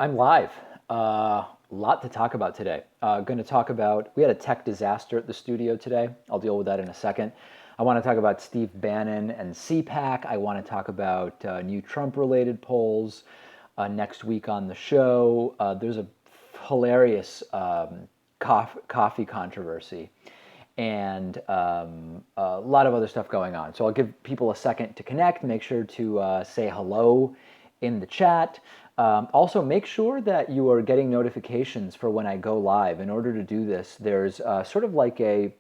I'm live. A lot to talk about today. Going to talk about, we had a tech disaster at the studio today. I'll deal with that in a second. I want to talk about Steve Bannon and Cpac. I want to talk about new Trump-related polls next week on the show. There's a hilarious coffee controversy and a lot of other stuff going on. So I'll give people a second to connect. Make sure to say hello in the chat. Also, make sure that you are getting notifications for when I go live. In order to do this, there's sort of like a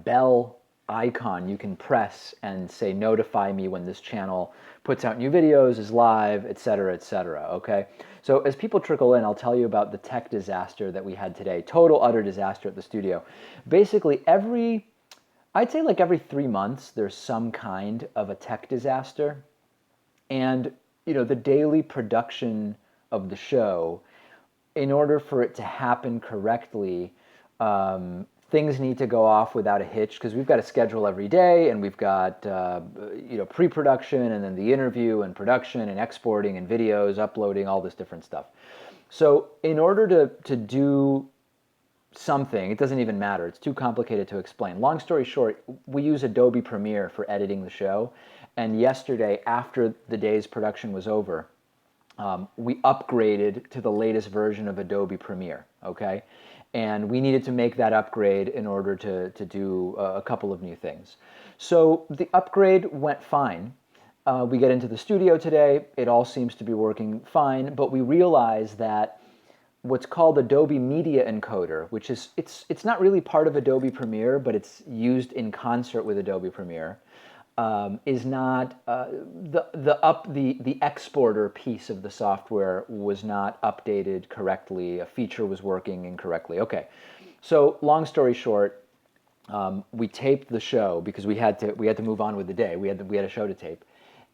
bell icon you can press and say notify me when this channel puts out new videos, is live, etc., etc. Okay, so as people trickle in, I'll tell you about the tech disaster that we had today. Total utter disaster at the studio. Basically I'd say like every 3 months there's some kind of a tech disaster. And the daily production of the show, in order for it to happen correctly, things need to go off without a hitch, because we've got a schedule every day, and we've got pre-production, and then the interview and production and exporting and videos, uploading, all this different stuff. So in order to do something, it doesn't even matter. It's too complicated to explain. Long story short, we use Adobe Premiere for editing the show. And yesterday, after the day's production was over, we upgraded to the latest version of Adobe Premiere, okay? And we needed to make that upgrade in order to do a couple of new things. So the upgrade went fine. We get into the studio today. It all seems to be working fine, but we realize that what's called Adobe Media Encoder, which is, it's not really part of Adobe Premiere, but it's used in concert with Adobe Premiere, is not the exporter piece of the software was not updated correctly. A feature was working incorrectly. Okay, so long story short, we taped the show because we had to move on with the day. We had a show to tape,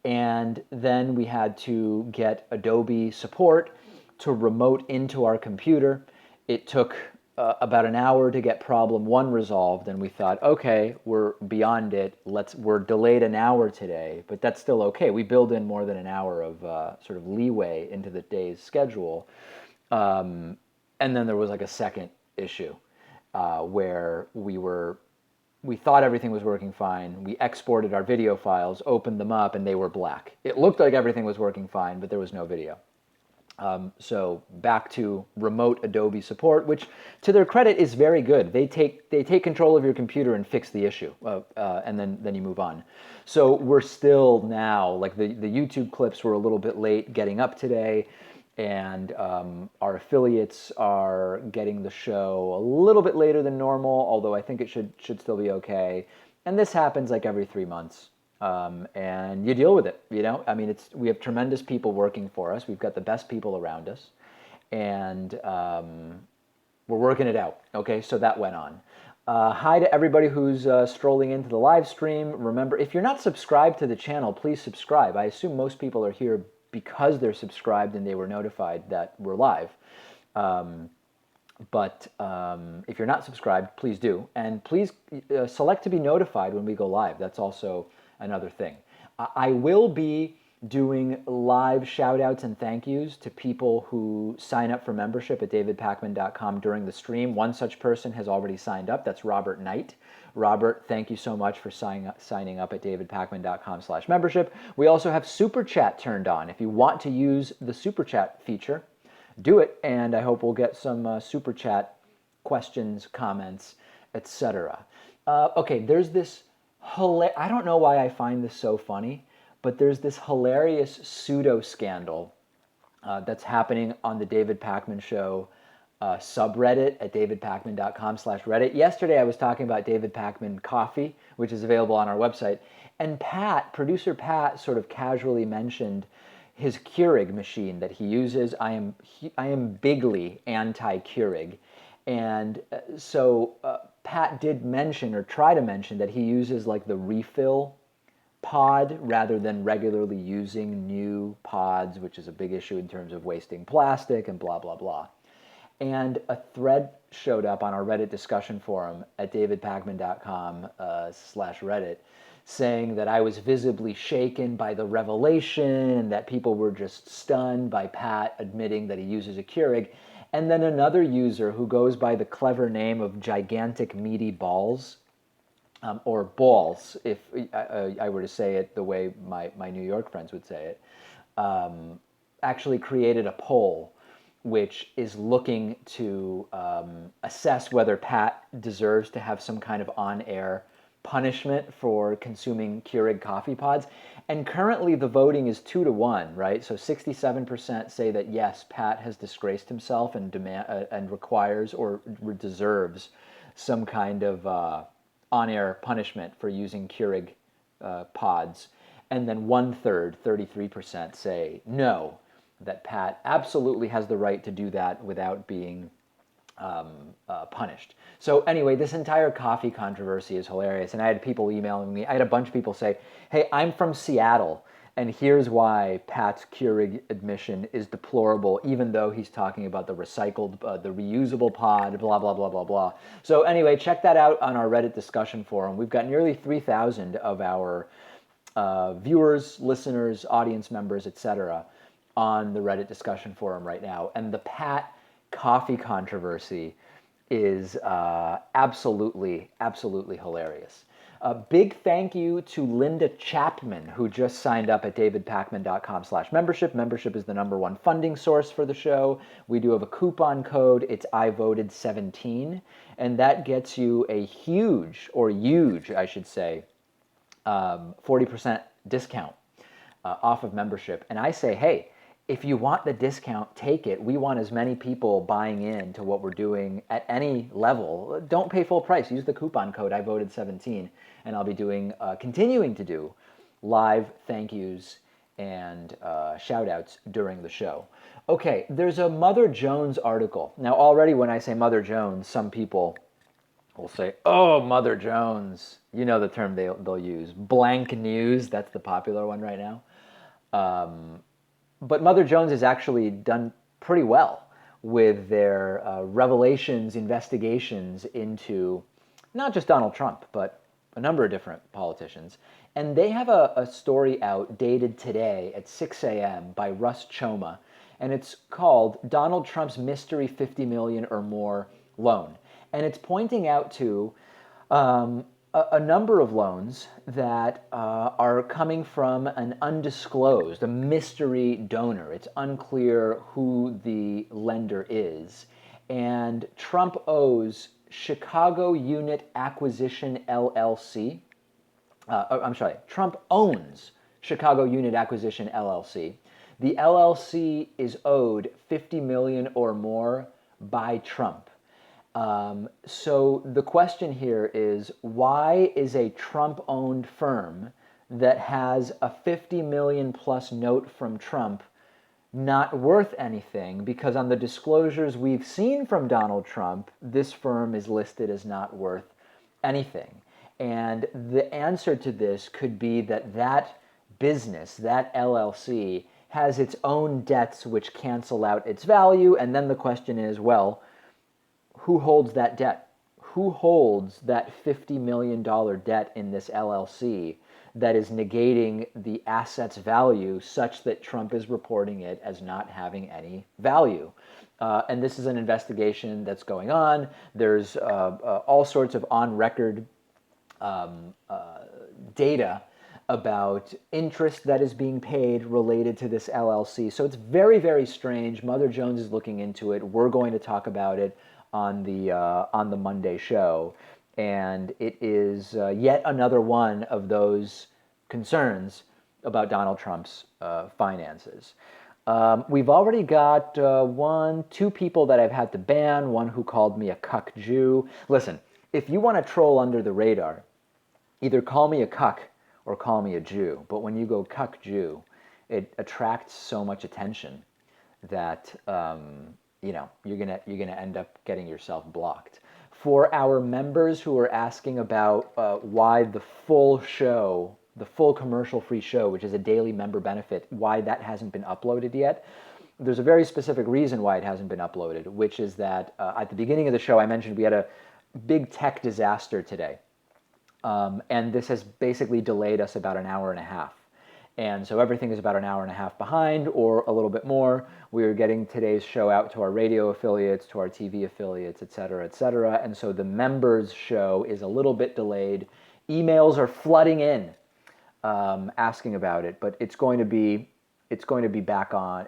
and then we had to get Adobe support to remote into our computer. It took about an hour to get problem one resolved, and we thought, okay, we're beyond it. We're delayed an hour today, but that's still okay. We build in more than an hour of sort of leeway into the day's schedule. And then there was like a second issue where we thought everything was working fine. We exported our video files, opened them up, and they were black. It looked like everything was working fine, but there was no video. So back to remote Adobe support, which to their credit is very good. They take control of your computer and fix the issue, and then you move on. So we're still now, like the YouTube clips were a little bit late getting up today, and our affiliates are getting the show a little bit later than normal, although I think it should still be okay. And this happens like every 3 months. And you deal with it, I mean, we have tremendous people working for us. We've got the best people around us, and we're working it out. Okay, so that went on. Hi to everybody who's strolling into the live stream. Remember, if you're not subscribed to the channel, please subscribe. I assume most people are here because they're subscribed and they were notified that we're live. But if you're not subscribed, please do. And please select to be notified when we go live. That's also another thing. I will be doing live shout outs and thank yous to people who sign up for membership at davidpakman.com during the stream. One such person has already signed up. That's Robert Knight. Robert, thank you so much for signing up at davidpakman.com/membership. We also have Super Chat turned on. If you want to use the Super Chat feature, do it, and I hope we'll get some Super Chat questions, comments, etc. Okay, there's this I don't know why I find this so funny, but there's this hilarious pseudo-scandal that's happening on the David Pakman Show subreddit at davidpakman.com/reddit. Yesterday I was talking about David Pakman coffee, which is available on our website, and producer Pat sort of casually mentioned his Keurig machine that he uses. I am bigly anti-Keurig. And so Pat did mention, or try to mention, that he uses like the refill pod rather than regularly using new pods, which is a big issue in terms of wasting plastic and blah, blah, blah. And a thread showed up on our Reddit discussion forum at davidpakman.com/Reddit saying that I was visibly shaken by the revelation and that people were just stunned by Pat admitting that he uses a Keurig. And then another user who goes by the clever name of Gigantic Meaty Balls, or Balls, if I were to say it the way my New York friends would say it, actually created a poll which is looking to assess whether Pat deserves to have some kind of on-air punishment for consuming Keurig coffee pods. And currently the voting is 2-1, right? So 67% say that yes, Pat has disgraced himself and and requires or deserves some kind of on-air punishment for using Keurig pods. And then 1/3, 33%, say no, that Pat absolutely has the right to do that without being punished. So anyway, this entire coffee controversy is hilarious. And I had people emailing me. I had a bunch of people say, hey, I'm from Seattle, and here's why Pat's Keurig admission is deplorable, even though he's talking about the recycled, the reusable pod, blah, blah, blah, blah, blah. So anyway, check that out on our Reddit discussion forum. We've got nearly 3,000 of our viewers, listeners, audience members, etc., on the Reddit discussion forum right now. And the Pat coffee controversy is absolutely, absolutely hilarious. A big thank you to Linda Chapman, who just signed up at davidpakman.com/membership. Membership is the #1 funding source for the show. We do have a coupon code. It's IVoted17, and that gets you a huge, I should say, 40% discount off of membership. And I say, hey, if you want the discount, take it. We want as many people buying in to what we're doing at any level. Don't pay full price. Use the coupon code IVoted17, and I'll be doing, continuing to do live thank yous and shout outs during the show. Okay, there's a Mother Jones article. Now already when I say Mother Jones, some people will say, oh, Mother Jones. You know the term they'll use. Blank news, that's the popular one right now. But Mother Jones has actually done pretty well with their revelations, investigations into not just Donald Trump, but a number of different politicians. And they have a story out dated today at 6 a.m. by Russ Choma, and it's called Donald Trump's Mystery 50 million or more loan. And it's pointing out to a number of loans that are coming from an undisclosed, a mystery donor. It's unclear who the lender is. And Trump owes Chicago Unit Acquisition LLC. Trump owns Chicago Unit Acquisition LLC. The LLC is owed $50 million or more by Trump. So the question here is, why is a Trump-owned firm that has a 50 million plus note from Trump not worth anything? Because on the disclosures we've seen from Donald Trump, this firm is listed as not worth anything. And the answer to this could be that that business, that LLC, has its own debts which cancel out its value. And then the question is, well, who holds that debt? Who holds that $50 million debt in this LLC that is negating the asset's value such that Trump is reporting it as not having any value? And this is an investigation that's going on. There's all sorts of on-record data about interest that is being paid related to this LLC. So it's very, very strange. Mother Jones is looking into it. We're going to talk about it on the Monday show, and it is yet another one of those concerns about Donald Trump's finances. We've already got two people that I've had to ban, one who called me a cuck Jew. Listen, if you want to troll under the radar, either call me a cuck or call me a Jew, but when you go cuck Jew, it attracts so much attention that you're gonna end up getting yourself blocked. For our members who are asking about why the full show, the full commercial-free show, which is a daily member benefit, why that hasn't been uploaded yet, there's a very specific reason why it hasn't been uploaded, which is that at the beginning of the show I mentioned we had a big tech disaster today. And this has basically delayed us about an hour and a half. And so everything is about an hour and a half behind or a little bit more. We're getting today's show out to our radio affiliates, to our TV affiliates, et cetera, et cetera. And so the members show is a little bit delayed. Emails are flooding in asking about it, but it's going to be back on.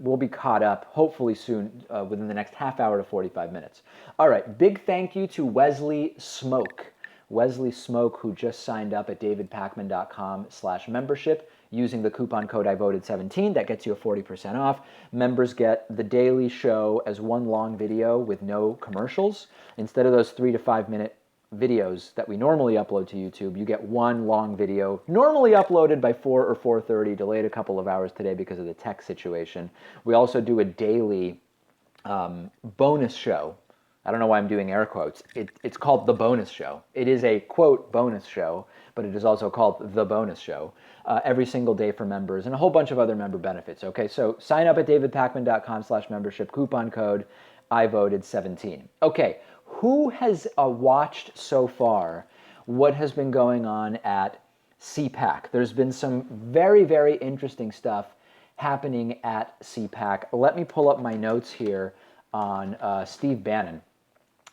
We'll be caught up hopefully soon within the next half hour to 45 minutes. All right, big thank you to Wesley Smoke. Wesley Smoke, who just signed up at davidpakman.com/membership using the coupon code I voted 17. That gets you a 40% off. Members get the daily show as one long video with no commercials. Instead of those 3 to 5 minute videos that we normally upload to YouTube, you get one long video, normally uploaded by 4 or 4:30, delayed a couple of hours today because of the tech situation. We also do a daily bonus show. I don't know why I'm doing air quotes. It's called The Bonus Show. It is a, quote, bonus show, but it is also called The Bonus Show, every single day for members, and a whole bunch of other member benefits. Okay, so sign up at davidpakman.com/membership, coupon code I voted 17. Okay, who has watched so far what has been going on at Cpac? There's been some very, very interesting stuff happening at Cpac. Let me pull up my notes here on Steve Bannon.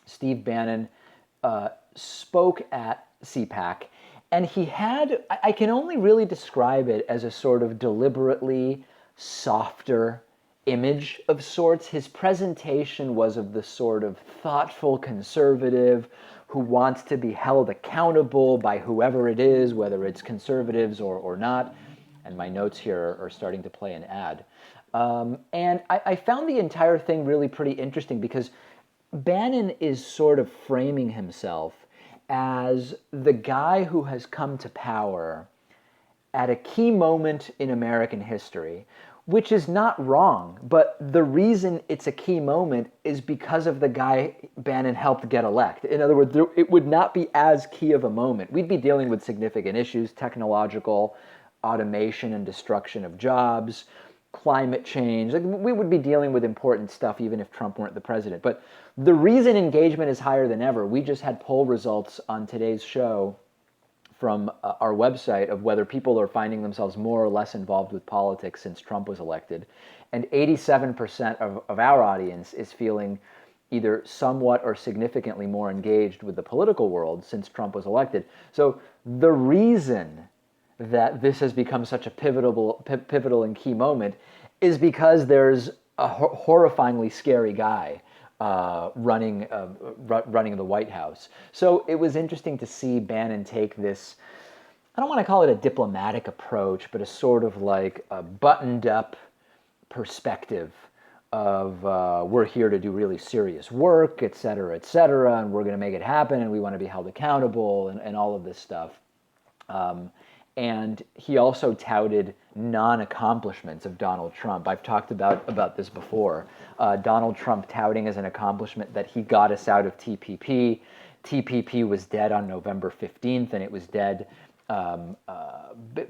Steve Bannon spoke at Cpac, and he had, I can only really describe it as a sort of deliberately softer image of sorts. His presentation was of the sort of thoughtful conservative who wants to be held accountable by whoever it is, whether it's conservatives or not. And my notes here are starting to play an ad. And I found the entire thing really pretty interesting because Bannon is sort of framing himself as the guy who has come to power at a key moment in American history, which is not wrong, but the reason it's a key moment is because of the guy Bannon helped get elected. In other words, it would not be as key of a moment. We'd be dealing with significant issues, technological, automation and destruction of jobs, climate change. Like, we would be dealing with important stuff even if Trump weren't the president. But the reason engagement is higher than ever, we just had poll results on today's show from our website of whether people are finding themselves more or less involved with politics since Trump was elected. And 87% of our audience is feeling either somewhat or significantly more engaged with the political world since Trump was elected. So the reason that this has become such a pivotal and key moment is because there's a horrifyingly scary guy running the White House. So it was interesting to see Bannon take this, I don't want to call it a diplomatic approach, but a sort of like a buttoned up perspective of we're here to do really serious work, et cetera, and we're going to make it happen, and we want to be held accountable, and all of this stuff. And he also touted non-accomplishments of Donald Trump. I've talked about this before. Donald Trump touting as an accomplishment that he got us out of TPP. TPP was dead on November 15th, and it was dead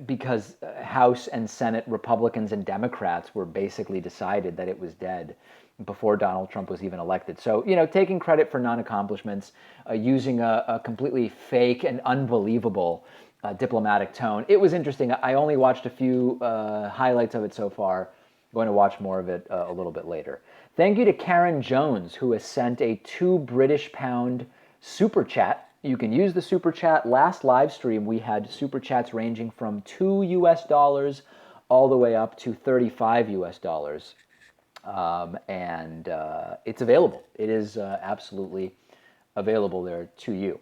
because House and Senate Republicans and Democrats were basically decided that it was dead before Donald Trump was even elected. So, taking credit for non-accomplishments, using a completely fake and unbelievable diplomatic tone. It was interesting. I only watched a few highlights of it so far. I'm going to watch more of it a little bit later. Thank you to Karen Jones, who has sent a £2 super chat. You can use the super chat. Last live stream, we had super chats ranging from $2 all the way up to $35. And it's available. It is absolutely available there to you.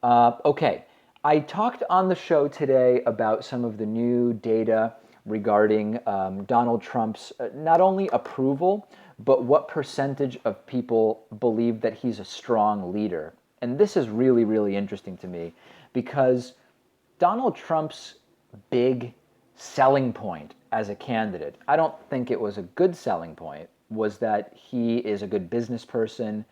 Okay. I talked on the show today about some of the new data regarding Donald Trump's not only approval, but what percentage of people believe that he's a strong leader. And this is really, really interesting to me because Donald Trump's big selling point as a candidate, I don't think it was a good selling point, was that he is a good business person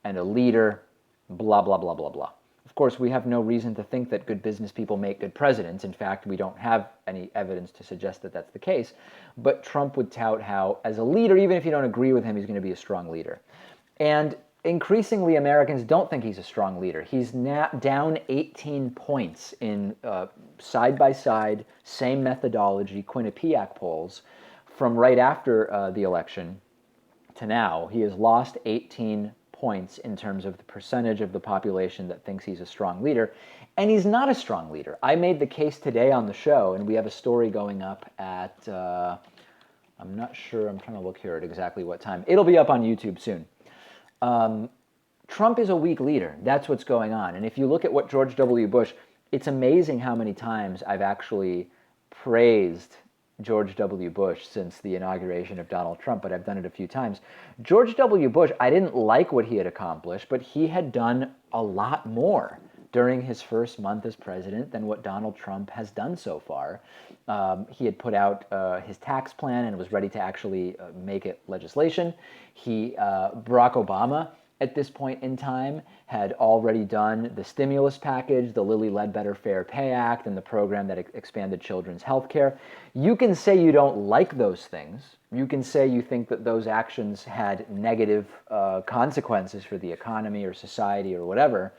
and a leader, blah, blah, blah, blah, blah. Of course, we have no reason to think that good business people make good presidents. In fact, we don't have any evidence to suggest that that's the case. But Trump would tout how, as a leader, even if you don't agree with him, he's going to be a strong leader. And increasingly Americans don't think he's a strong leader. He's down 18 points in side-by-side, same methodology, Quinnipiac polls from right after the election to now. He has lost 18 points in terms of the percentage of the population that thinks he's a strong leader. And he's not a strong leader. I made the case today on the show, and we have a story going up at, I'm not sure, I'm trying to look here at exactly what time. It'll be up on YouTube soon. Trump is a weak leader. That's what's going on. And if you look at what George W. Bush, it's amazing how many times I've actually praised George W. Bush since the inauguration of Donald Trump, but I've done it a few times. George W. Bush, I didn't like what he had accomplished, but he had done a lot more during his first month as president than what Donald Trump has done so far. He had put out his tax plan and was ready to actually make it legislation. Barack Obama, at this point in time, had already done the stimulus package, the Lilly Ledbetter Fair Pay Act, and the program that expanded children's health care. You can say you don't like those things. You can say you think that those actions had negative consequences for the economy or society or whatever,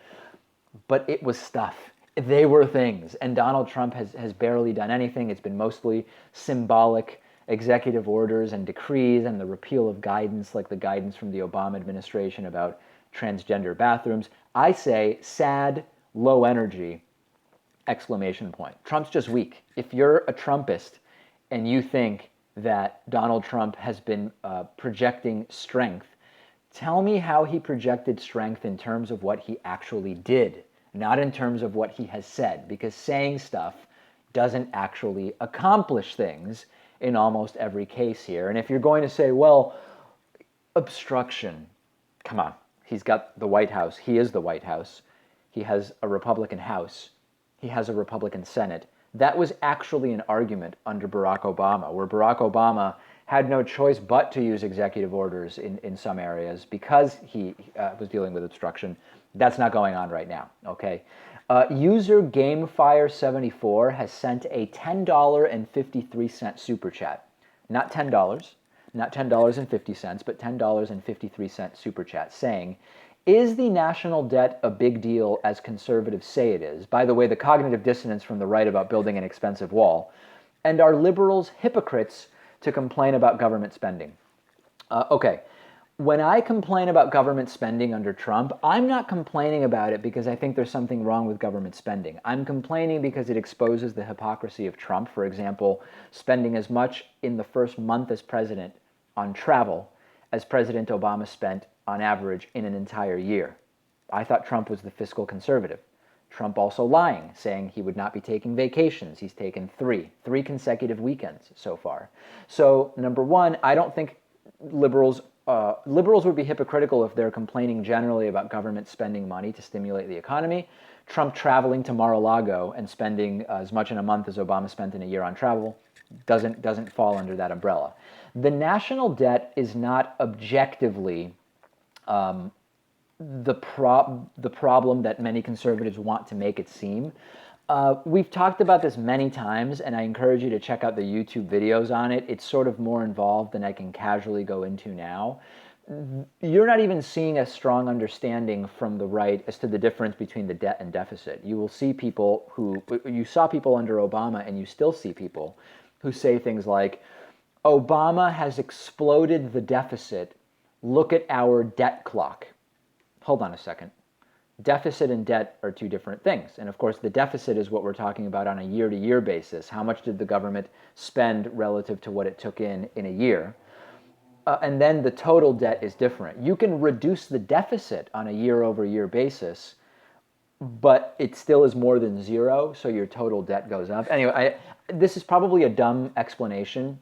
but it was stuff. They were things. And Donald Trump has barely done anything. It's been mostly symbolic executive orders and decrees and the repeal of guidance, like the guidance from the Obama administration about transgender bathrooms. I say sad, low energy, exclamation point. Trump's just weak. If you're a Trumpist and you think that Donald Trump has been projecting strength, tell me how he projected strength in terms of what he actually did, not in terms of what he has said, because saying stuff doesn't actually accomplish things in almost every case here. And if you're going to say, well, obstruction, come on. He's got the White House. He is the White House. He has a Republican House. He has a Republican Senate. That was actually an argument under Barack Obama, where Barack Obama had no choice but to use executive orders in some areas because he was dealing with obstruction. That's not going on right now, okay? User GameFire74 has sent a $10.53 super chat. Not $10, not $10.50, but $10.53 super chat, saying, is the national debt a big deal as conservatives say it is? By the way, the cognitive dissonance from the right about building an expensive wall. And are liberals hypocrites to complain about government spending? Okay. When I complain about government spending under Trump, I'm not complaining about it because I think there's something wrong with government spending. I'm complaining because it exposes the hypocrisy of Trump. For example, spending as much in the first month as president on travel as President Obama spent on average in an entire year. I thought Trump was the fiscal conservative. Trump also lying, saying he would not be taking vacations. He's taken three consecutive weekends so far. So, number one, I don't think liberals would be hypocritical if they're complaining generally about government spending money to stimulate the economy. Trump traveling to Mar-a-Lago and spending as much in a month as Obama spent in a year on travel doesn't fall under that umbrella. The national debt is not objectively the problem that many conservatives want to make it seem. We've talked about this many times, and I encourage you to check out the YouTube videos on it. It's sort of more involved than I can casually go into now. You're not even seeing a strong understanding from the right as to the difference between the debt and deficit. You will see people you saw people under Obama, and you still see people who say things like, Obama has exploded the deficit. Look at our debt clock. Hold on a second. Deficit and debt are two different things. And of course, the deficit is what we're talking about on a year-to-year basis. How much did the government spend relative to what it took in a year? And then the total debt is different. You can reduce the deficit on a year-over-year basis, but it still is more than zero, so your total debt goes up. Anyway, this is probably a dumb explanation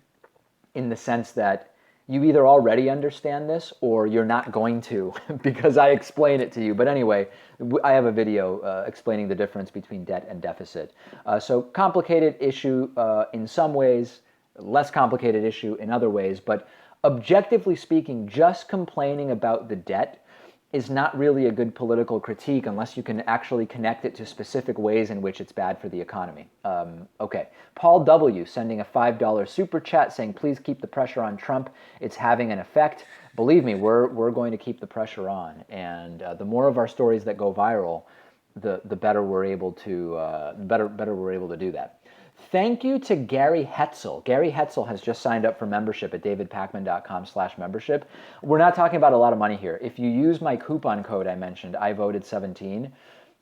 in the sense that you either already understand this or you're not going to because I explain it to you. But anyway, I have a video explaining the difference between debt and deficit. So complicated issue in some ways, less complicated issue in other ways. But objectively speaking, just complaining about the debt is not really a good political critique unless you can actually connect it to specific ways in which it's bad for the economy. Okay. Paul W. sending a $5 super chat saying, please keep the pressure on Trump. It's having an effect. Believe me, we're going to keep the pressure on. And the more of our stories that go viral, the better we're able to better we're able to do that. Thank you to Gary Hetzel. Gary Hetzel has just signed up for membership at davidpakman.com/membership. We're not talking about a lot of money here. If you use my coupon code I mentioned, I voted 17,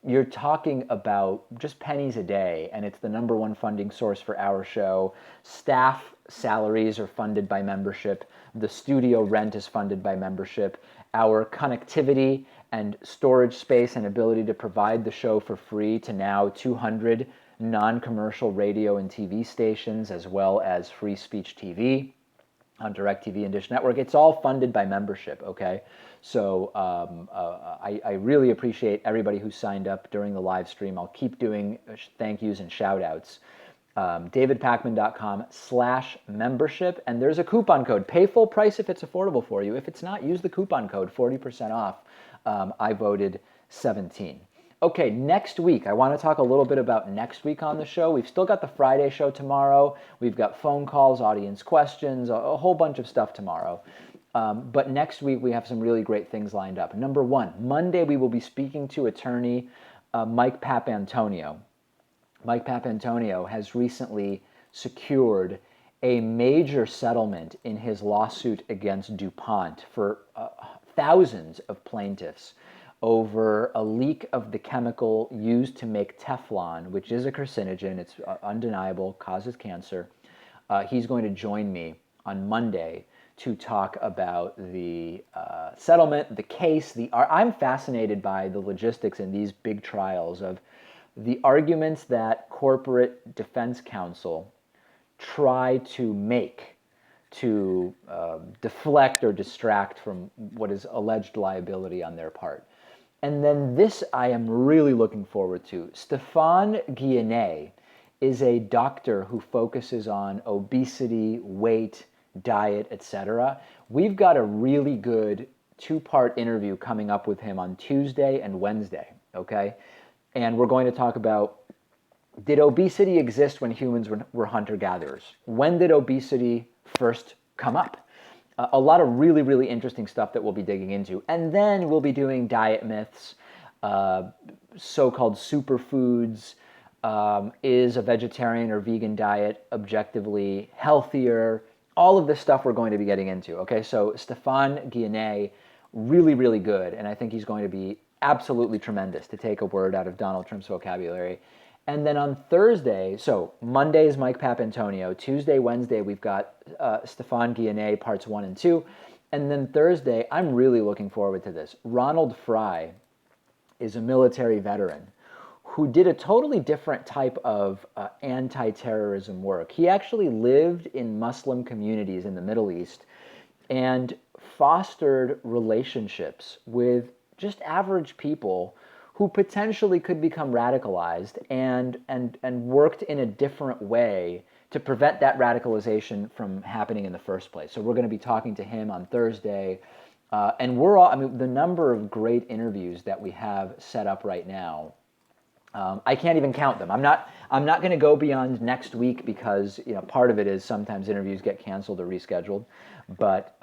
you're talking about just pennies a day, and it's the #1 funding source for our show. Staff salaries are funded by membership. The studio rent is funded by membership. Our connectivity and storage space and ability to provide the show for free to now 200 non-commercial radio and TV stations, as well as free speech TV on DirecTV and Dish Network. It's all funded by membership, okay? So I really appreciate everybody who signed up during the live stream. I'll keep doing thank yous and shout outs. davidpakman.com/membership, and there's a coupon code. Pay full price if it's affordable for you. If it's not, use the coupon code, 40% off. I voted 17. Okay, next week, I want to talk a little bit about next week on the show. We've still got the Friday show tomorrow. We've got phone calls, audience questions, a whole bunch of stuff tomorrow. But next week, we have some really great things lined up. Number one, Monday, we will be speaking to attorney Mike Papantonio. Mike Papantonio has recently secured a major settlement in his lawsuit against DuPont for thousands of plaintiffs over a leak of the chemical used to make Teflon, which is a carcinogen. It's undeniable, causes cancer. He's going to join me on Monday to talk about the settlement, the case. I'm fascinated by the logistics in these big trials of the arguments that corporate defense counsel try to make to deflect or distract from what is alleged liability on their part. And then this I am really looking forward to. Stéphane Guyenet is a doctor who focuses on obesity, weight, diet, etc. We've got a really good 2-part interview coming up with him on Tuesday and Wednesday, okay? And we're going to talk about, did obesity exist when humans were hunter-gatherers? When did obesity first come up? A lot of really, really interesting stuff that we'll be digging into. And then we'll be doing diet myths, so-called superfoods. Is a vegetarian or vegan diet objectively healthier? All of this stuff we're going to be getting into. Okay, so Stéphane Guyenet, really, really good. And I think he's going to be absolutely tremendous, to take a word out of Donald Trump's vocabulary. And then on Thursday, so Monday is Mike Papantonio. Tuesday, Wednesday, we've got Stéphane Guyenet, parts 1 and 2. And then Thursday, I'm really looking forward to this. Ronald Fry is a military veteran who did a totally different type of anti-terrorism work. He actually lived in Muslim communities in the Middle East and fostered relationships with just average people who potentially could become radicalized and worked in a different way to prevent that radicalization from happening in the first place. So we're going to be talking to him on Thursday. And the number of great interviews that we have set up right now, I can't even count them. I'm not going to go beyond next week because part of it is sometimes interviews get canceled or rescheduled. But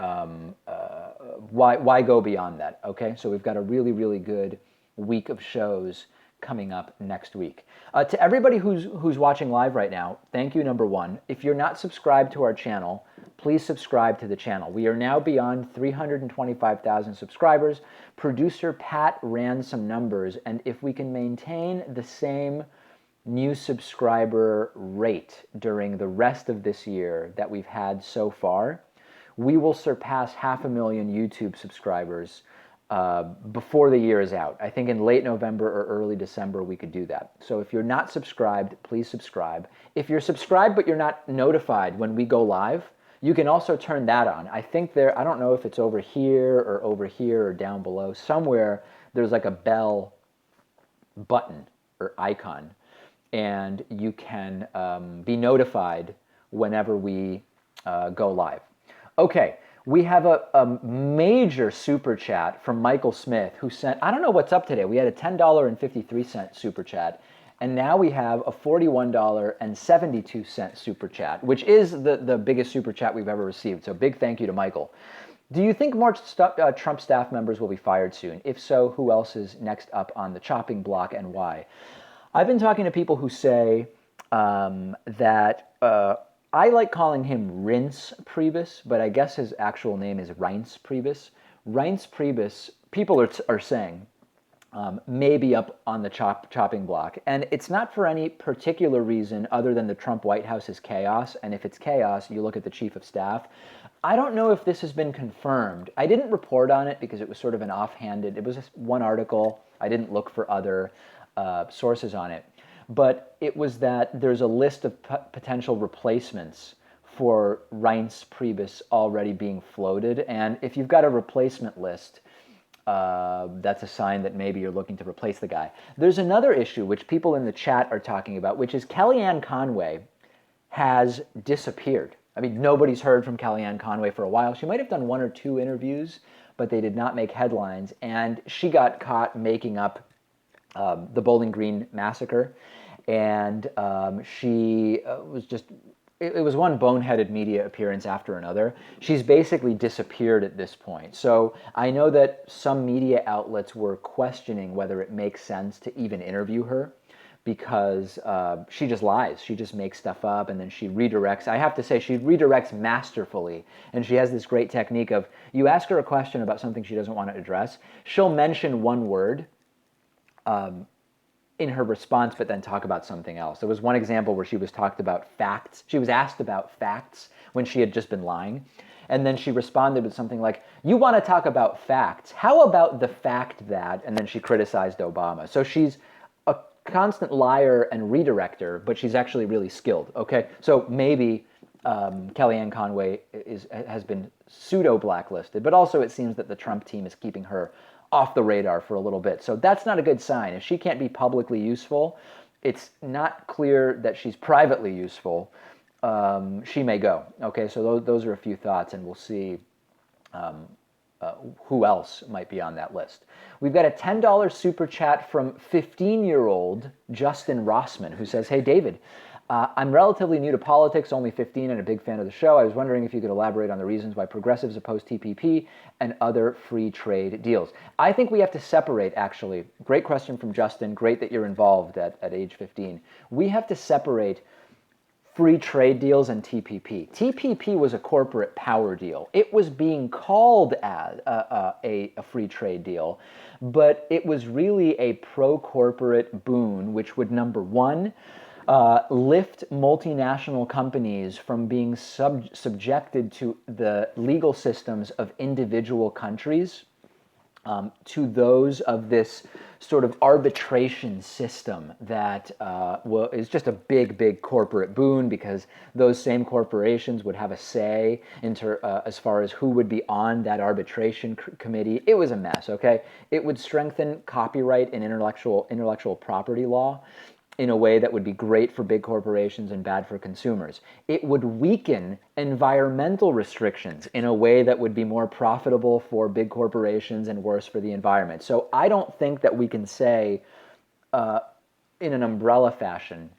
why go beyond that? Okay, so we've got a really, really good week of shows coming up next week. To everybody who's watching live right now, thank you, number one. If you're not subscribed to our channel, please subscribe to the channel. We are now beyond 325,000 subscribers. Producer Pat ran some numbers, and if we can maintain the same new subscriber rate during the rest of this year that we've had so far, we will surpass 500,000 YouTube subscribers before the year is out. I think in late November or early December we could do that. So if you're not subscribed, please subscribe. If you're subscribed but you're not notified when we go live, you can also turn that on. I think I don't know if it's over here or down below. Somewhere there's like a bell button or icon, and you can be notified whenever we go live. Okay. We have a major super chat from Michael Smith who sent, I don't know what's up today. We had a $10.53 super chat, and now we have a $41.72 super chat, which is the biggest super chat we've ever received. So big thank you to Michael. Do you think more Trump staff members will be fired soon? If so, who else is next up on the chopping block and why? I've been talking to people who say that I like calling him Reince Priebus, but I guess his actual name is Reince Priebus. Reince Priebus, people are saying, may be up on the chopping block. And it's not for any particular reason other than the Trump White House is chaos. And if it's chaos, you look at the chief of staff. I don't know if this has been confirmed. I didn't report on it because it was sort of an offhanded, it was just one article. I didn't look for other sources on it. But it was that there's a list of potential replacements for Reince Priebus already being floated. And if you've got a replacement list, that's a sign that maybe you're looking to replace the guy. There's another issue which people in the chat are talking about, which is Kellyanne Conway has disappeared. I mean, nobody's heard from Kellyanne Conway for a while. She might have done 1 or 2 interviews, but they did not make headlines. And she got caught making up the Bowling Green massacre. And she was just, it was one boneheaded media appearance after another. She's basically disappeared at this point. So I know that some media outlets were questioning whether it makes sense to even interview her, because she just lies. She just makes stuff up, and then she redirects. I have to say, she redirects masterfully. And she has this great technique of, you ask her a question about something she doesn't want to address, she'll mention one word in her response, but then talk about something else. There was one example where she was talked about facts. She was asked about facts when she had just been lying. And then she responded with something like, you want to talk about facts. How about the fact that, and then she criticized Obama. So she's a constant liar and redirector, but she's actually really skilled. Okay, so maybe Kellyanne Conway has been pseudo-blacklisted, but also it seems that the Trump team is keeping her off the radar for a little bit. So that's not a good sign. If she can't be publicly useful, it's not clear that she's privately useful. She may go. Okay, so those are a few thoughts, and we'll see who else might be on that list. We've got a $10 super chat from 15-year-old Justin Rossman, who says, hey, David, I'm relatively new to politics, only 15, and a big fan of the show. I was wondering if you could elaborate on the reasons why progressives oppose TPP and other free trade deals. I think we have to separate, actually. Great question from Justin. Great that you're involved at age 15. We have to separate free trade deals and TPP. TPP was a corporate power deal. It was being called as a free trade deal, but it was really a pro-corporate boon, which would, number one, lift multinational companies from being subjected to the legal systems of individual countries to those of this sort of arbitration system that is just a big, big corporate boon, because those same corporations would have a say as far as who would be on that arbitration committee. It was a mess, okay? It would strengthen copyright and intellectual property law in a way that would be great for big corporations and bad for consumers. It would weaken environmental restrictions in a way that would be more profitable for big corporations and worse for the environment. So I don't think that we can say in an umbrella fashion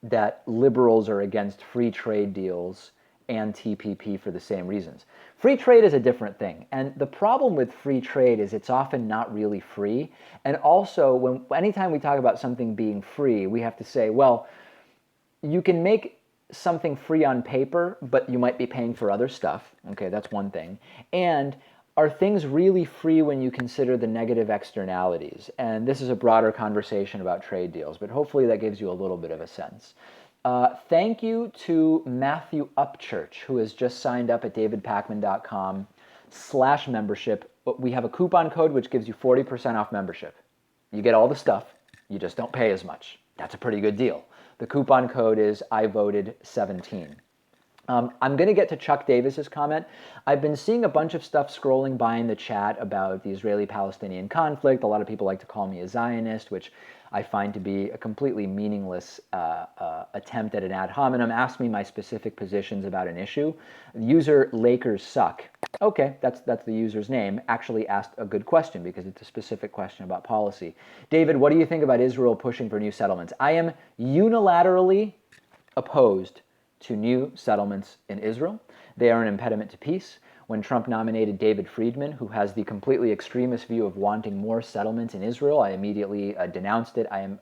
that liberals are against free trade deals and TPP for the same reasons. Free trade is a different thing, and the problem with free trade is it's often not really free. And also, anytime we talk about something being free, we have to say, well, you can make something free on paper, but you might be paying for other stuff. Okay, that's one thing. And are things really free when you consider the negative externalities? And this is a broader conversation about trade deals, but hopefully that gives you a little bit of a sense. Thank you to Matthew Upchurch, who has just signed up at davidpakman.com/membership. We have a coupon code which gives you 40% off membership. You get all the stuff, you just don't pay as much. That's a pretty good deal. The coupon code is IVoted17. I'm going to get to Chuck Davis's comment. I've been seeing a bunch of stuff scrolling by in the chat about the Israeli-Palestinian conflict. A lot of people like to call me a Zionist, which I find to be a completely meaningless attempt at an ad hominem. Ask me my specific positions about an issue. User Lakers suck. Okay, that's the user's name. Actually asked a good question because it's a specific question about policy. David, what do you think about Israel pushing for new settlements? I am unilaterally opposed to new settlements in Israel. They are an impediment to peace. When Trump nominated David Friedman, who has the completely extremist view of wanting more settlements in Israel, I immediately denounced it. I am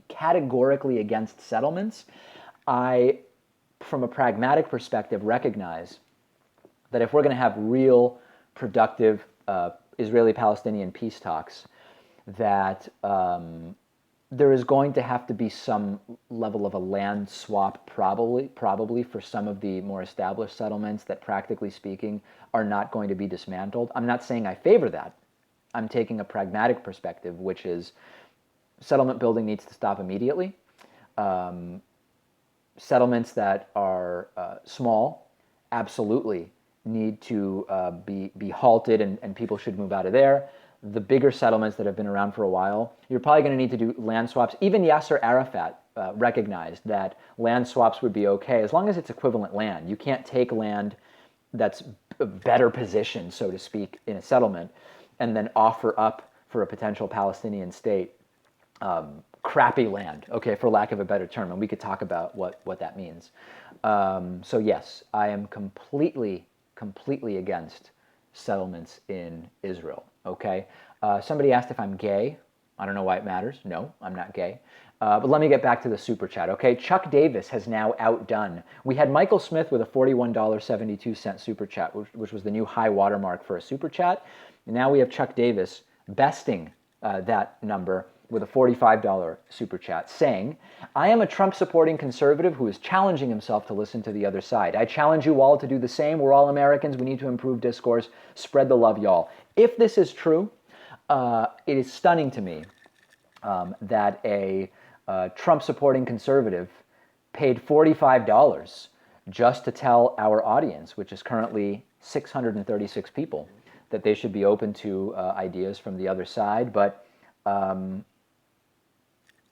categorically against settlements. I, from a pragmatic perspective, recognize that if we're going to have real, productive Israeli-Palestinian peace talks, that there is going to have to be some level of a land swap, probably for some of the more established settlements that, practically speaking, are not going to be dismantled. I'm not saying I favor that. I'm taking a pragmatic perspective, which is settlement building needs to stop immediately. Settlements that are small absolutely need to be halted, and people should move out of there. The bigger settlements that have been around for a while, you're probably going to need to do land swaps. Even Yasser Arafat recognized that land swaps would be okay as long as it's equivalent land. You can't take land that's better positioned, so to speak, in a settlement and then offer up for a potential Palestinian state crappy land, okay, for lack of a better term. And we could talk about what that means. So yes, I am completely against settlements in Israel. Okay. Somebody asked if I'm gay. I don't know why it matters. No, I'm not gay. But let me get back to the super chat. Okay. Chuck Davis has now outdone. We had Michael Smith with a $41.72 super chat, which was the new high watermark for a super chat. And now we have Chuck Davis besting that number with a $45 super chat, saying, I am a Trump-supporting conservative who is challenging himself to listen to the other side. I challenge you all to do the same. We're all Americans. We need to improve discourse. Spread the love, y'all. If this is true, it is stunning to me that a Trump-supporting conservative paid $45 just to tell our audience, which is currently 636 people, that they should be open to ideas from the other side. But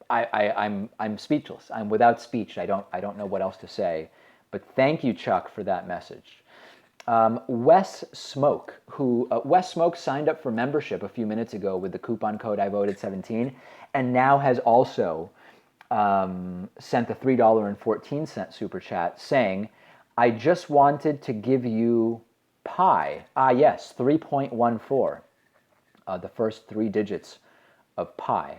I'm speechless. I'm without speech. I don't know what else to say. But thank you, Chuck, for that message. Wes Smoke signed up for membership a few minutes ago with the coupon code I voted 17, and now has also sent a $3.14 super chat saying, I just wanted to give you pi. Ah, yes, 3.14, the first 3 digits of pi.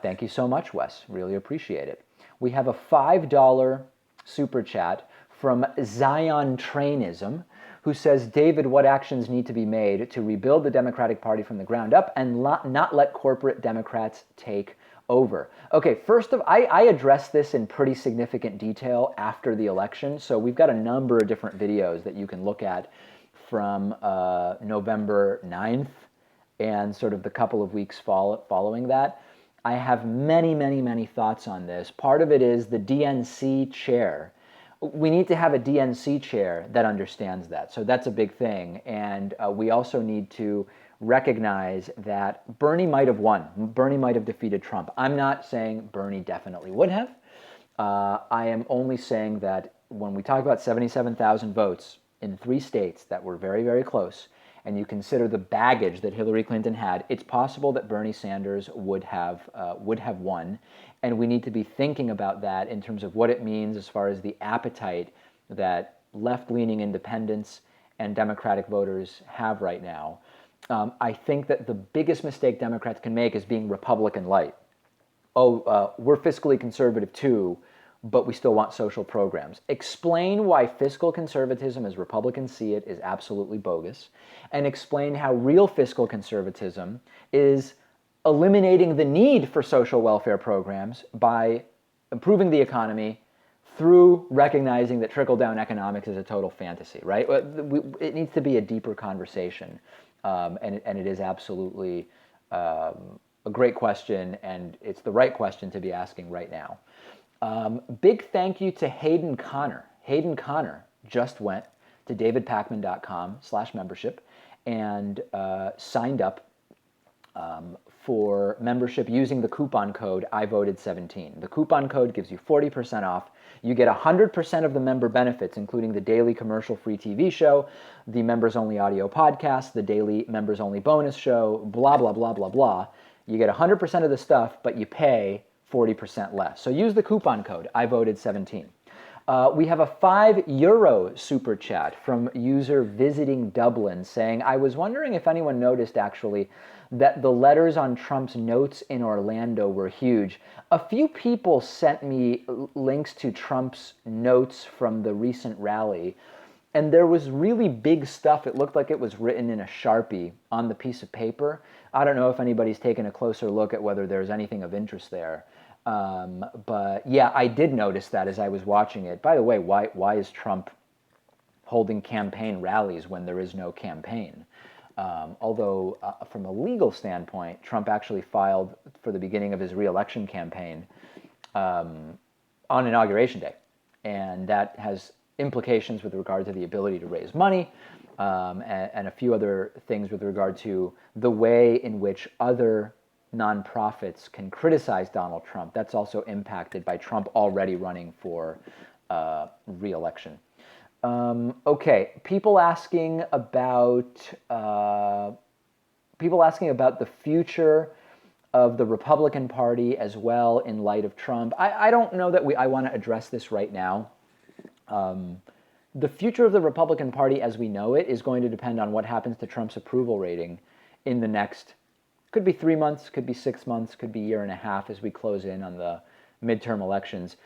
Thank you so much, Wes. Really appreciate it. We have a $5 super chat from Zion Trainism, who says, David, what actions need to be made to rebuild the Democratic Party from the ground up and not let corporate Democrats take over? Okay, first of all, I addressed this in pretty significant detail after the election, so we've got a number of different videos that you can look at from November 9th and sort of the couple of weeks following that. I have many thoughts on this. Part of it is the DNC chair. We need to have a DNC chair that understands that. So that's a big thing. And we also need to recognize that Bernie might have won. Bernie might have defeated Trump. I'm not saying Bernie definitely would have. I am only saying that when we talk about 77,000 votes in 3 states that were very close, and you consider the baggage that Hillary Clinton had, it's possible that Bernie Sanders would have won. And we need to be thinking about that in terms of what it means as far as the appetite that left-leaning independents and Democratic voters have right now. I think that the biggest mistake Democrats can make is being Republican light. We're fiscally conservative too, but we still want social programs. Explain why fiscal conservatism, as Republicans see it, is absolutely bogus, and explain how real fiscal conservatism is eliminating the need for social welfare programs by improving the economy through recognizing that trickle-down economics is a total fantasy, right? It needs to be a deeper conversation, and it is absolutely a great question, and it's the right question to be asking right now. Big thank you to Hayden Connor. Hayden Connor just went to davidpakman.com/membership and signed up for membership using the coupon code IVoted17. The coupon code gives you 40% off. You get 100% of the member benefits, including the daily commercial-free TV show, the members-only audio podcast, the daily members-only bonus show, blah, blah, blah, blah, blah. You get 100% of the stuff, but you pay 40% less. So use the coupon code IVoted17. We have a €5 super chat from user Visiting Dublin saying, I was wondering if anyone noticed actually that the letters on Trump's notes in Orlando were huge. A few people sent me links to Trump's notes from the recent rally, and there was really big stuff. It looked like it was written in a Sharpie on the piece of paper. I don't know if anybody's taken a closer look at whether there's anything of interest there. But yeah, I did notice that as I was watching it. By the way, why is Trump holding campaign rallies when there is no campaign? Although from a legal standpoint, Trump actually filed for the beginning of his re-election campaign on Inauguration Day. And that has implications with regard to the ability to raise money and a few other things with regard to the way in which other nonprofits can criticize Donald Trump. That's also impacted by Trump already running for re-election. Okay, people asking about the future of the Republican Party as well in light of Trump. I don't know that I want to address this right now. The future of the Republican Party as we know it is going to depend on what happens to Trump's approval rating in the next, could be 3 months, could be 6 months, could be a year and a half as we close in on the midterm elections.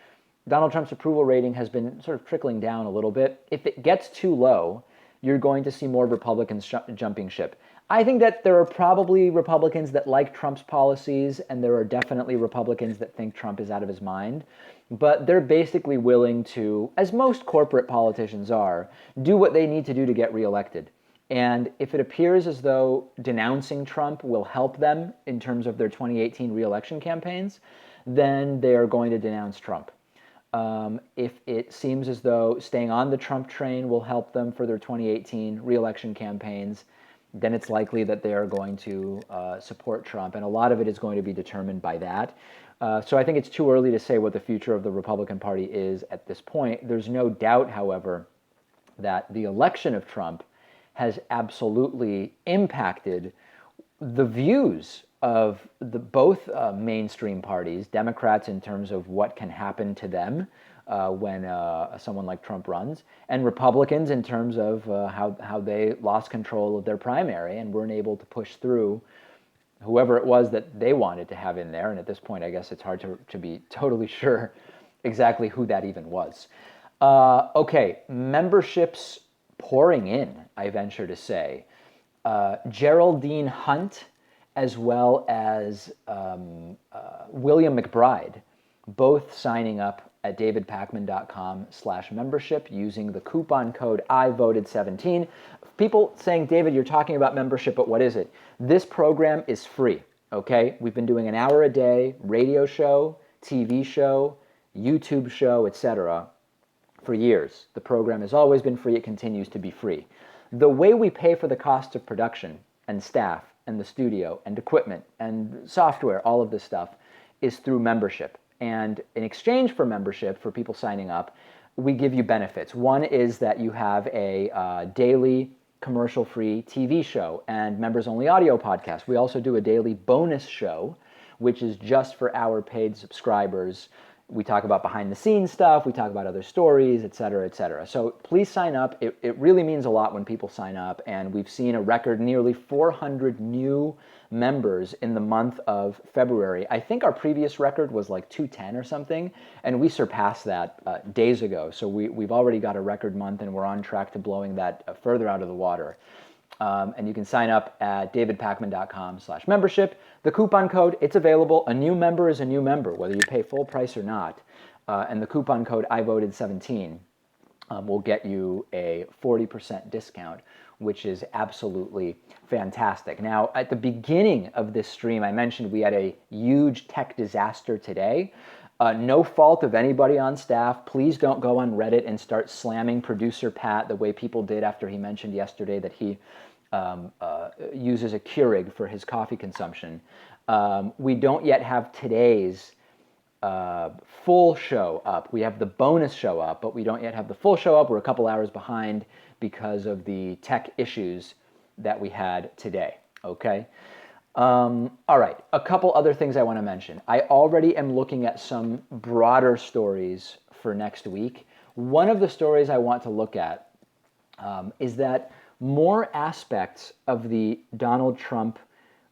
Donald Trump's approval rating has been sort of trickling down a little bit. If it gets too low, you're going to see more Republicans jumping ship. I think that there are probably Republicans that like Trump's policies, and there are definitely Republicans that think Trump is out of his mind. But they're basically willing to, as most corporate politicians are, do what they need to do to get reelected. And if it appears as though denouncing Trump will help them in terms of their 2018 reelection campaigns, then they are going to denounce Trump. If it seems as though staying on the Trump train will help them for their 2018 reelection campaigns, then it's likely that they are going to support Trump. And a lot of it is going to be determined by that. So I think it's too early to say what the future of the Republican Party is at this point. There's no doubt, however, that the election of Trump has absolutely impacted the views of both mainstream parties, Democrats in terms of what can happen to them when someone like Trump runs, and Republicans in terms of how they lost control of their primary and weren't able to push through whoever it was that they wanted to have in there. And at this point, I guess it's hard to be totally sure exactly who that even was. Okay, memberships pouring in, I venture to say. Geraldine Hunt, as well as William McBride, both signing up at davidpakman.com/membership using the coupon code IVoted17. People saying, David, you're talking about membership, but what is it? This program is free, okay? We've been doing an hour a day radio show, TV show, YouTube show, etc. for years. The program has always been free. It continues to be free. The way we pay for the cost of production and staff and the studio and equipment and software, all of this stuff, is through membership. And in exchange for membership, for people signing up, we give you benefits. One is that you have a daily commercial-free TV show and members-only audio podcast. We also do a daily bonus show, which is just for our paid subscribers. We talk about behind-the-scenes stuff, we talk about other stories, et cetera, et cetera. So please sign up. It really means a lot when people sign up, and we've seen a record nearly 400 new members in the month of February. I think our previous record was like 210 or something, and we surpassed that days ago. So we've already got a record month, and we're on track to blowing that further out of the water. And you can sign up at davidpakman.com/membership. The coupon code, it's available. A new member is a new member, whether you pay full price or not. And the coupon code IVoted17 will get you a 40% discount, which is absolutely fantastic. Now, at the beginning of this stream, I mentioned we had a huge tech disaster today. No fault of anybody on staff. Please don't go on Reddit and start slamming producer Pat the way people did after he mentioned yesterday that he uses a Keurig for his coffee consumption. We don't yet have today's full show up. We have the bonus show up, but we don't yet have the full show up. We're a couple hours behind because of the tech issues that we had today, okay? All right, a couple other things I want to mention. I already am looking at some broader stories for next week. One of the stories I want to look at is that more aspects of the Donald Trump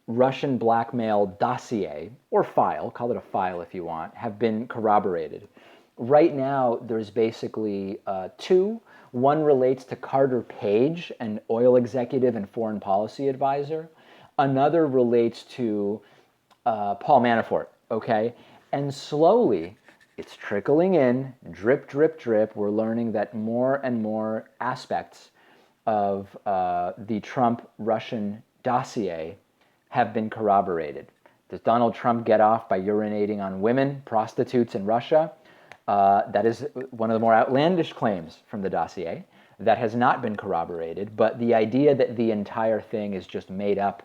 Russian blackmail dossier, or file, call it a file if you want, have been corroborated. Right now, there's basically two. One relates to Carter Page, an oil executive and foreign policy advisor. Another relates to Paul Manafort, okay? And slowly, it's trickling in, drip, drip, drip. We're learning that more and more aspects of the Trump-Russian dossier have been corroborated. Does Donald Trump get off by urinating on women, prostitutes in Russia? That is one of the more outlandish claims from the dossier. That has not been corroborated, but the idea that the entire thing is just made up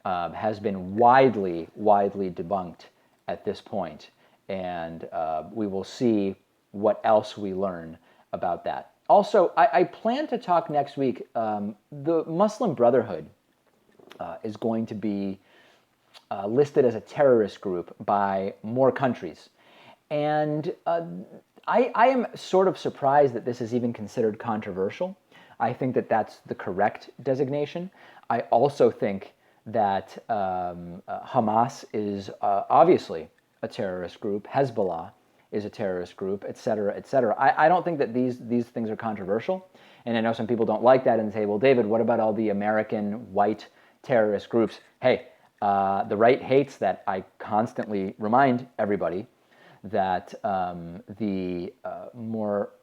has been widely debunked at this point, and we will see what else we learn about that. Also, I plan to talk next week. The Muslim Brotherhood is going to be listed as a terrorist group by more countries, and I am sort of surprised that this is even considered controversial. I think that that's the correct designation. I also think that Hamas is obviously a terrorist group, Hezbollah is a terrorist group, et cetera, et cetera. I don't think that these things are controversial, and I know some people don't like that and say, well, David, what about all the American white terrorist groups? Hey, the right hates that. I constantly remind everybody that the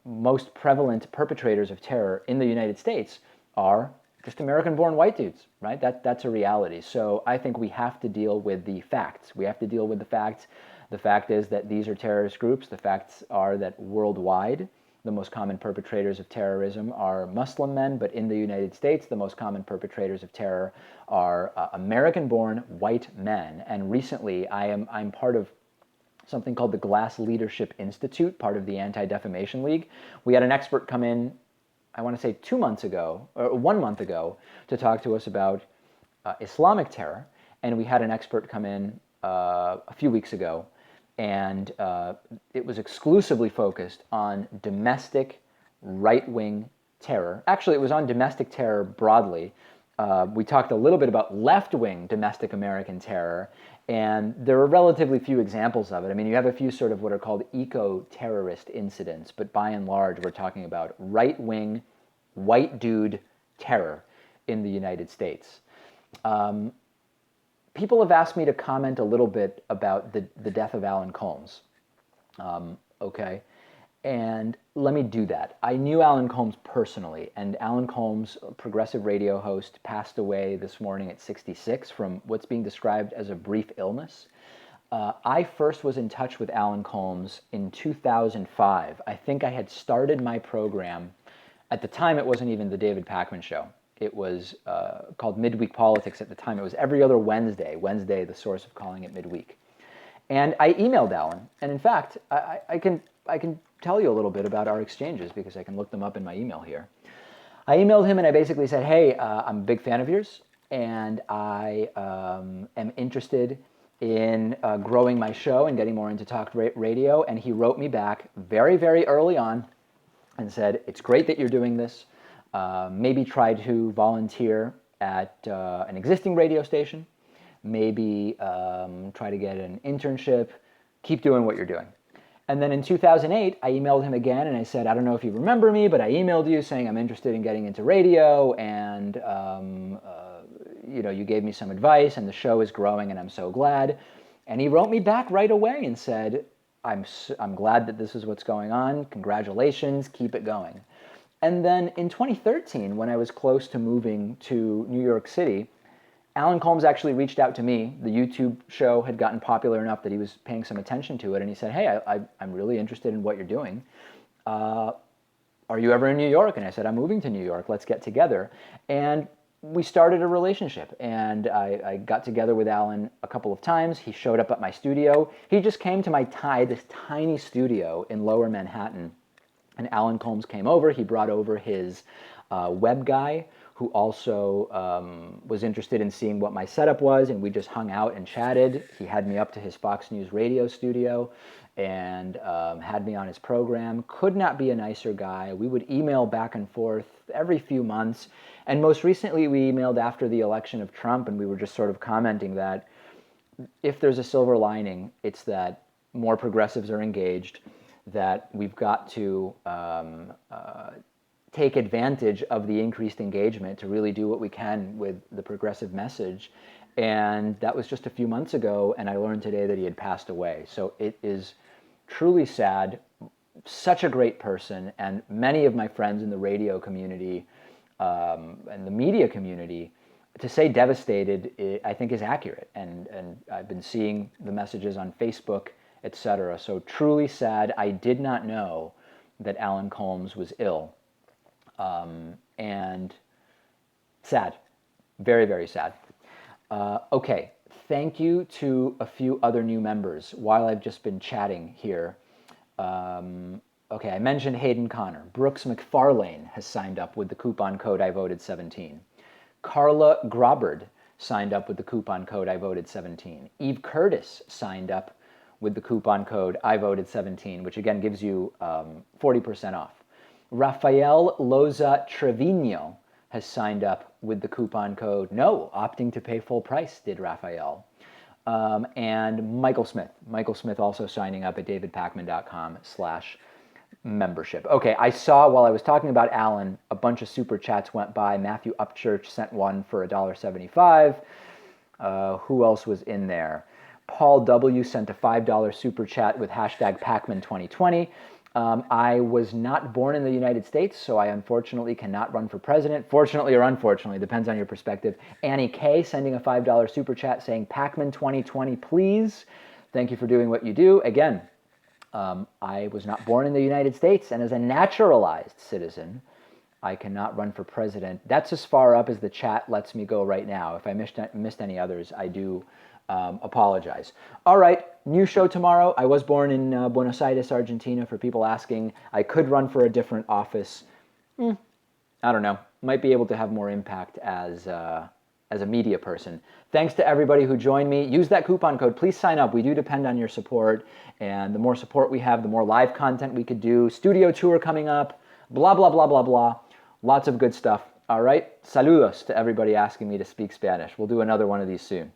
most prevalent perpetrators of terror in the United States are just American-born white dudes, right? That's a reality. So I think we have to deal with the facts. We have to deal with the facts. The fact is that these are terrorist groups. The facts are that worldwide, the most common perpetrators of terrorism are Muslim men, but in the United States, the most common perpetrators of terror are American-born white men. And recently, I'm part of something called the Glass Leadership Institute, part of the Anti-Defamation League. We had an expert come in, I want to say 2 months ago, or 1 month ago, to talk to us about Islamic terror. And we had an expert come in a few weeks ago, and it was exclusively focused on domestic right-wing terror. Actually, it was on domestic terror broadly. We talked a little bit about left-wing domestic American terror, and there are relatively few examples of it. I mean, you have a few sort of what are called eco-terrorist incidents, but by and large, we're talking about right-wing, white dude terror in the United States. People have asked me to comment a little bit about the death of Alan Colmes. Okay, and let me do that. I knew Alan Colmes personally, and Alan Colmes, a progressive radio host, passed away this morning at 66 from what's being described as a brief illness. I first was in touch with Alan Colmes in 2005. I think I had started my program. At the time, it wasn't even the David Pakman Show. It was called Midweek Politics at the time. It was every other Wednesday, the source of calling it midweek. And I emailed Alan, and in fact, I can tell you a little bit about our exchanges because I can look them up in my email here. I emailed him and I basically said, hey, I'm a big fan of yours, and I am interested in growing my show and getting more into talk radio. And he wrote me back very, very early on and said, it's great that you're doing this. Maybe try to volunteer at an existing radio station. Maybe try to get an internship. Keep doing what you're doing. And then in 2008, I emailed him again and I said, I don't know if you remember me, but I emailed you saying I'm interested in getting into radio, and you gave me some advice, and the show is growing, and I'm so glad. And he wrote me back right away and said, I'm glad that this is what's going on. Congratulations, keep it going. And then in 2013, when I was close to moving to New York City, Alan Colmes actually reached out to me. The YouTube show had gotten popular enough that he was paying some attention to it, and he said, hey, I'm really interested in what you're doing. Are you ever in New York? And I said, I'm moving to New York. Let's get together. And we started a relationship, and I got together with Alan a couple of times. He showed up at my studio. He just came to this tiny studio in Lower Manhattan, and Alan Colmes came over. He brought over his web guy, who also was interested in seeing what my setup was, and we just hung out and chatted. He had me up to his Fox News radio studio and had me on his program. Could not be a nicer guy. We would email back and forth every few months, and most recently we emailed after the election of Trump, and we were just sort of commenting that if there's a silver lining, it's that more progressives are engaged, that we've got to take advantage of the increased engagement to really do what we can with the progressive message. And that was just a few months ago, and I learned today that he had passed away. So it is truly sad. Such a great person, and many of my friends in the radio community and the media community, to say devastated, I think is accurate. And I've been seeing the messages on Facebook, etc. So truly sad. I did not know that Alan Colmes was ill. And sad, very, very sad. Okay, thank you to a few other new members while I've just been chatting here. Okay, I mentioned Hayden Connor. Brooks McFarlane has signed up with the coupon code I voted 17. Carla Grobard signed up with the coupon code I voted 17. Eve Curtis signed up with the coupon code I voted 17, which again gives you 40% off. Rafael Loza Trevino has signed up with the coupon code NO, opting to pay full price, did Rafael. And Michael Smith. Michael Smith also signing up at davidpakman.com/membership. Okay, I saw while I was talking about Alan, a bunch of super chats went by. Matthew Upchurch sent one for $1.75. Who else was in there? Paul W. sent a $5 super chat with hashtag Pakman2020. I was not born in the United States, so I unfortunately cannot run for president. Fortunately or unfortunately, depends on your perspective. Annie K sending a $5 super chat saying, Pakman 2020, please. Thank you for doing what you do. Again, I was not born in the United States, and as a naturalized citizen, I cannot run for president. That's as far up as the chat lets me go right now. If I missed any others, I do apologize. All right, new show tomorrow. I was born in Buenos Aires, Argentina, for people asking. I could run for a different office. I don't know. Might be able to have more impact as a media person. Thanks to everybody who joined me. Use that coupon code. Please sign up. We do depend on your support, and the more support we have, the more live content we could do. Studio tour coming up. Blah, blah, blah, blah, blah. Lots of good stuff. All right. Saludos to everybody asking me to speak Spanish. We'll do another one of these soon.